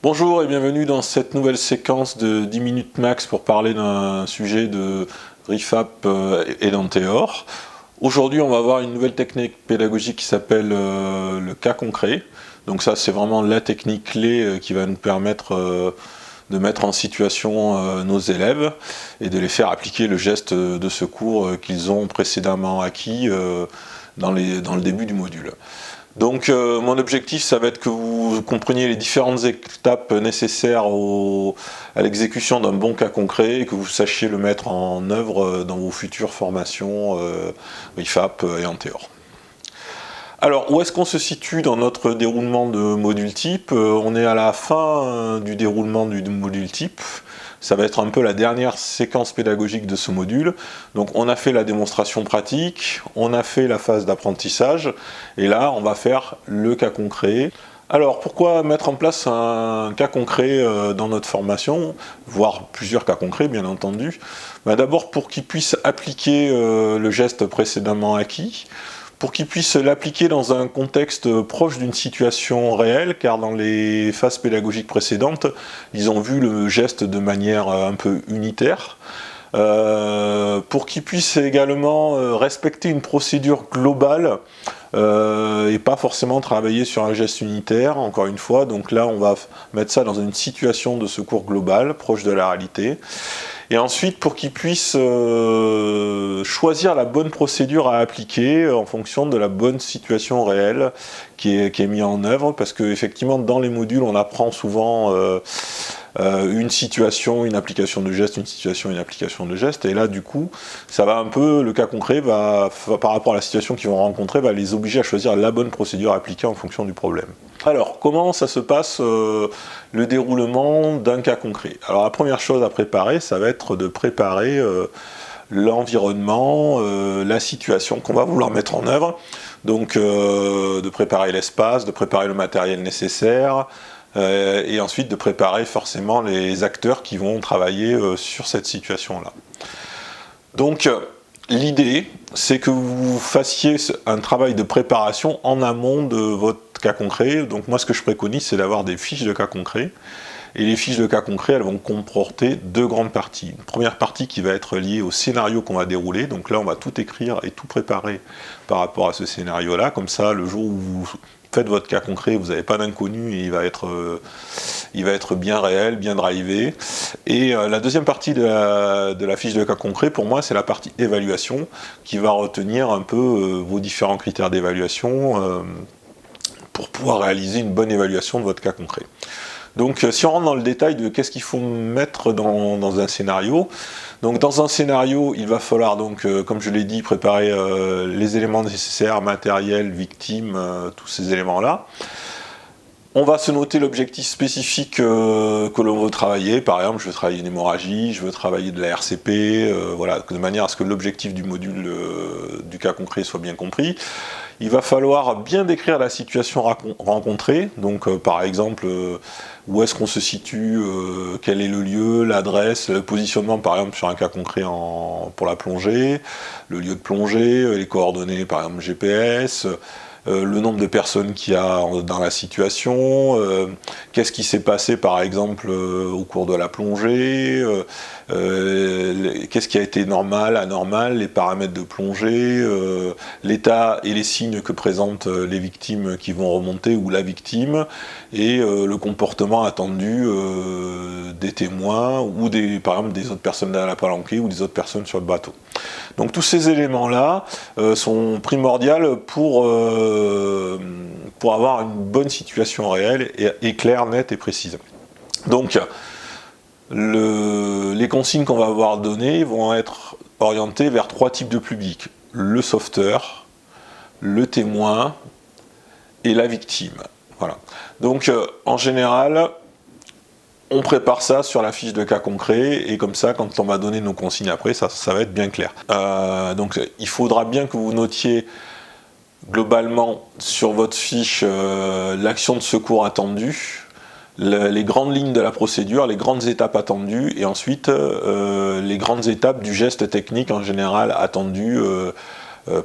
Bonjour et bienvenue dans cette nouvelle séquence de 10 minutes max pour parler d'un sujet de RIFAP et d'Anteor. Aujourd'hui, on va voir une nouvelle technique pédagogique qui s'appelle le cas concret. Donc ça, c'est vraiment la technique clé qui va nous permettre de mettre en situation nos élèves et de les faire appliquer le geste de secours qu'ils ont précédemment acquis dans le début du module. Donc mon objectif, ça va être que vous compreniez les différentes étapes nécessaires à l'exécution d'un bon cas concret et que vous sachiez le mettre en œuvre dans vos futures formations RIFAP et Anteor. Alors, où est-ce qu'on se situe dans notre déroulement de module type? On est à la fin du déroulement du module type. Ça va être un peu la dernière séquence pédagogique de ce module. Donc on a fait la démonstration pratique, on a fait la phase d'apprentissage, et là on va faire le cas concret. Alors pourquoi mettre en place un cas concret dans notre formation, voire plusieurs cas concrets bien entendu? D'abord pour qu'ils puissent appliquer le geste précédemment acquis, pour qu'ils puissent l'appliquer dans un contexte proche d'une situation réelle, car dans les phases pédagogiques précédentes, ils ont vu le geste de manière un peu unitaire, pour qu'ils puissent également respecter une procédure globale et pas forcément travailler sur un geste unitaire, encore une fois. Donc là, on va mettre ça dans une situation de secours global, proche de la réalité. Et ensuite, pour qu'ils puissent choisir la bonne procédure à appliquer en fonction de la bonne situation réelle qui est mise en œuvre, parce qu'effectivement, dans les modules, on apprend souvent une situation, une application de geste, une situation, une application de geste, et là, du coup, ça va un peu, le cas concret, par rapport à la situation qu'ils vont rencontrer, va les obliger à choisir la bonne procédure à appliquer en fonction du problème. Alors, comment ça se passe le déroulement d'un cas concret? Alors, la première chose à préparer, ça va être de préparer l'environnement, la situation qu'on va vouloir mettre en œuvre. Donc, de préparer l'espace, de préparer le matériel nécessaire, et ensuite de préparer forcément les acteurs qui vont travailler sur cette situation-là. Donc, l'idée, c'est que vous fassiez un travail de préparation en amont de votre cas concret. Donc moi, ce que je préconise, c'est d'avoir des fiches de cas concrets. Et les fiches de cas concrets, elles vont comporter deux grandes parties. Une première partie qui va être liée au scénario qu'on va dérouler. Donc là, on va tout écrire et tout préparer par rapport à ce scénario-là. Comme ça, le jour où vous faites votre cas concret, vous n'avez pas d'inconnu et il va être bien réel, bien drivé. Et la deuxième partie de la fiche de cas concret, pour moi, c'est la partie évaluation, qui va retenir un peu vos différents critères d'évaluation pour pouvoir réaliser une bonne évaluation de votre cas concret. Donc si on rentre dans le détail de qu'est-ce qu'il faut mettre dans un scénario, donc dans un scénario, il va falloir donc, comme je l'ai dit, préparer les éléments nécessaires, matériel, victime, tous ces éléments-là. On va se noter l'objectif spécifique que l'on veut travailler. Par exemple, je veux travailler une hémorragie, je veux travailler de la RCP, voilà, de manière à ce que l'objectif du module du cas concret soit bien compris. Il va falloir bien décrire la situation rencontrée, donc par exemple, où est-ce qu'on se situe, quel est le lieu, l'adresse, le positionnement par exemple sur un cas concret pour la plongée, le lieu de plongée, les coordonnées par exemple GPS, le nombre de personnes qu'il y a dans la situation, qu'est-ce qui s'est passé par exemple au cours de la plongée, qu'est-ce qui a été normal, anormal, les paramètres de plongée, l'état et les signes que présentent les victimes qui vont remonter ou la victime, et le comportement attendu des témoins ou par exemple des autres personnes dans la palanquée ou des autres personnes sur le bateau. Donc tous ces éléments-là sont primordiaux pour avoir une bonne situation réelle et claire, nette et précise. Donc les consignes qu'on va avoir données vont être orientées vers trois types de publics: le sauveteur, le témoin et la victime. Voilà. Donc en général, on prépare ça sur la fiche de cas concret, et comme ça, quand on va donner nos consignes après, ça va être bien clair. Donc il faudra bien que vous notiez globalement sur votre fiche l'action de secours attendue, les grandes lignes de la procédure, les grandes étapes attendues, et ensuite les grandes étapes du geste technique en général attendu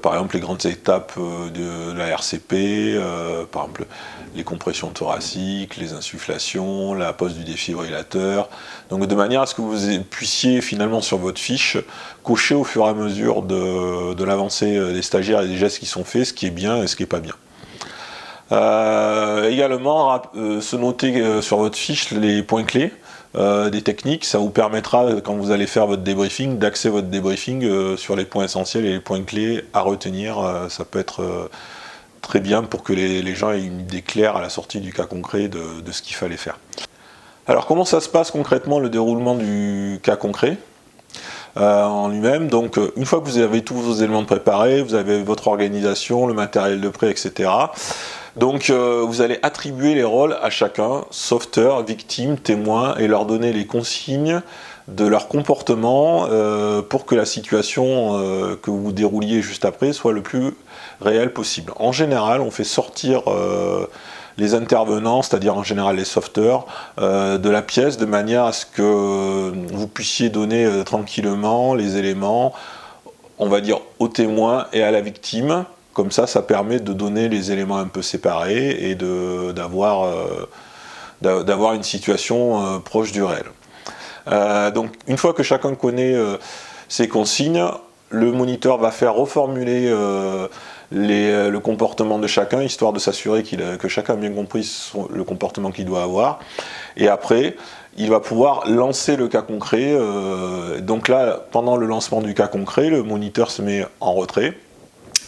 par exemple les grandes étapes de la RCP, par exemple les compressions thoraciques, les insufflations, la pose du défibrillateur, donc de manière à ce que vous puissiez finalement sur votre fiche cocher au fur et à mesure de l'avancée des stagiaires et des gestes qui sont faits, ce qui est bien et ce qui n'est pas bien. Également, se noter sur votre fiche les points clés des techniques, ça vous permettra, quand vous allez faire votre débriefing, d'axer votre débriefing sur les points essentiels et les points clés à retenir. Ça peut être très bien pour que les gens aient une idée claire à la sortie du cas concret de ce qu'il fallait faire. Alors comment ça se passe concrètement le déroulement du cas concret en lui-même? Donc une fois que vous avez tous vos éléments préparés, vous avez votre organisation, le matériel de prêt, etc. Donc vous allez attribuer les rôles à chacun, sauveteur, victime, témoin, et leur donner les consignes de leur comportement pour que la situation que vous dérouliez juste après soit le plus réelle possible. En général, on fait sortir les intervenants, c'est-à-dire en général les sauveteurs, de la pièce de manière à ce que vous puissiez donner tranquillement les éléments, on va dire, au témoin et à la victime. Comme ça permet de donner les éléments un peu séparés et d'avoir une situation proche du réel. Donc une fois que chacun connaît ces consignes, le moniteur va faire reformuler le comportement de chacun, histoire de s'assurer que chacun a bien compris le comportement qu'il doit avoir. Et après, il va pouvoir lancer le cas concret. Donc là, pendant le lancement du cas concret, le moniteur se met en retrait,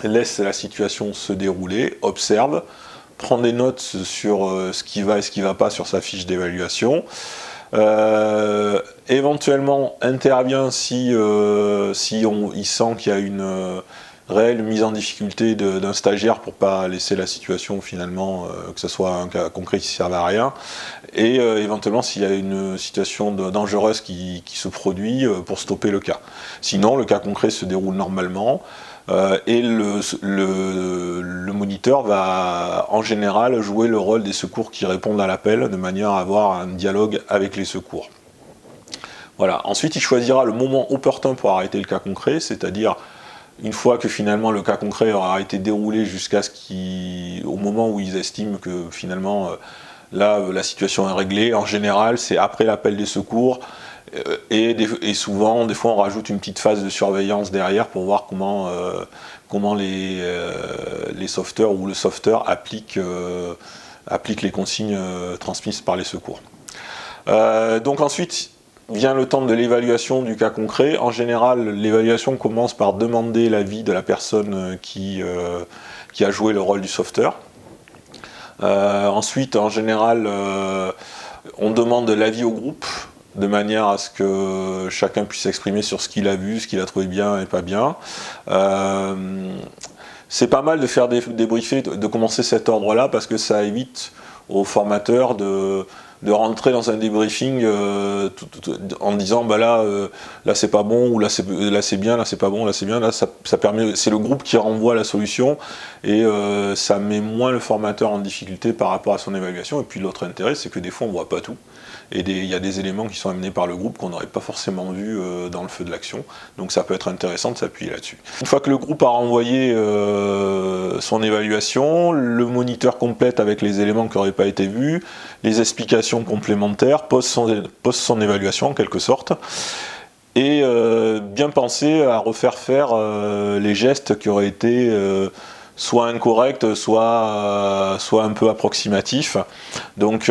laisse la situation se dérouler, observe, prend des notes sur ce qui va et ce qui ne va pas sur sa fiche d'évaluation, éventuellement intervient si il sent qu'il y a une réelle mise en difficulté d'un stagiaire pour ne pas laisser la situation finalement, que ce soit un cas concret qui ne serve à rien, et éventuellement s'il y a une situation dangereuse qui se produit pour stopper le cas. Sinon, le cas concret se déroule normalement. Et le moniteur va en général jouer le rôle des secours qui répondent à l'appel de manière à avoir un dialogue avec les secours. Voilà. Ensuite, il choisira le moment opportun pour arrêter le cas concret, c'est-à-dire une fois que finalement le cas concret aura été déroulé au moment où ils estiment que finalement là la situation est réglée. En général, c'est après l'appel des secours. Et souvent, des fois, on rajoute une petite phase de surveillance derrière pour voir comment les sauveteurs ou le sauveteur appliquent les consignes transmises par les secours. Donc ensuite, vient le temps de l'évaluation du cas concret. En général, l'évaluation commence par demander l'avis de la personne qui a joué le rôle du sauveteur. Ensuite, en général, on demande l'avis au groupe, de manière à ce que chacun puisse s'exprimer sur ce qu'il a vu, ce qu'il a trouvé bien et pas bien. C'est pas mal de faire débriefer, de commencer cet ordre-là, parce que ça évite aux formateurs de rentrer dans un débriefing en disant bah là c'est pas bon, ou là c'est bien, là c'est pas bon, là c'est bien. Là ça permet, c'est le groupe qui renvoie la solution, et ça met moins le formateur en difficulté par rapport à son évaluation. Et puis l'autre intérêt, c'est que des fois on voit pas tout, et il y a des éléments qui sont amenés par le groupe qu'on n'aurait pas forcément vu dans le feu de l'action. Donc ça peut être intéressant de s'appuyer là-dessus. Une fois que le groupe a renvoyé son évaluation, le moniteur complète avec les éléments qui n'auraient pas été vus, les explications complémentaires, pose son évaluation en quelque sorte, et bien penser à refaire faire les gestes qui auraient été soit incorrects, soit un peu approximatifs. Donc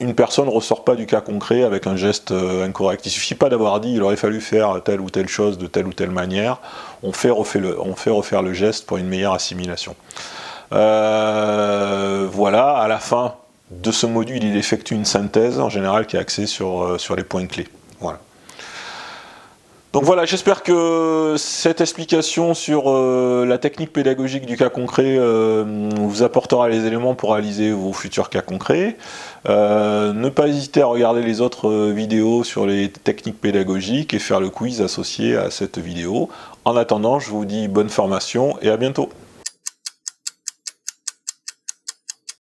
une personne ne ressort pas du cas concret avec un geste incorrect. Il ne suffit pas d'avoir dit il aurait fallu faire telle ou telle chose de telle ou telle manière. On fait refaire le geste pour une meilleure assimilation. Voilà, à la fin de ce module, il effectue une synthèse en général qui est axée sur les points clés. Voilà. Donc voilà, j'espère que cette explication sur la technique pédagogique du cas concret vous apportera les éléments pour réaliser vos futurs cas concrets. Ne pas hésiter à regarder les autres vidéos sur les techniques pédagogiques et faire le quiz associé à cette vidéo. En attendant, je vous dis bonne formation et à bientôt.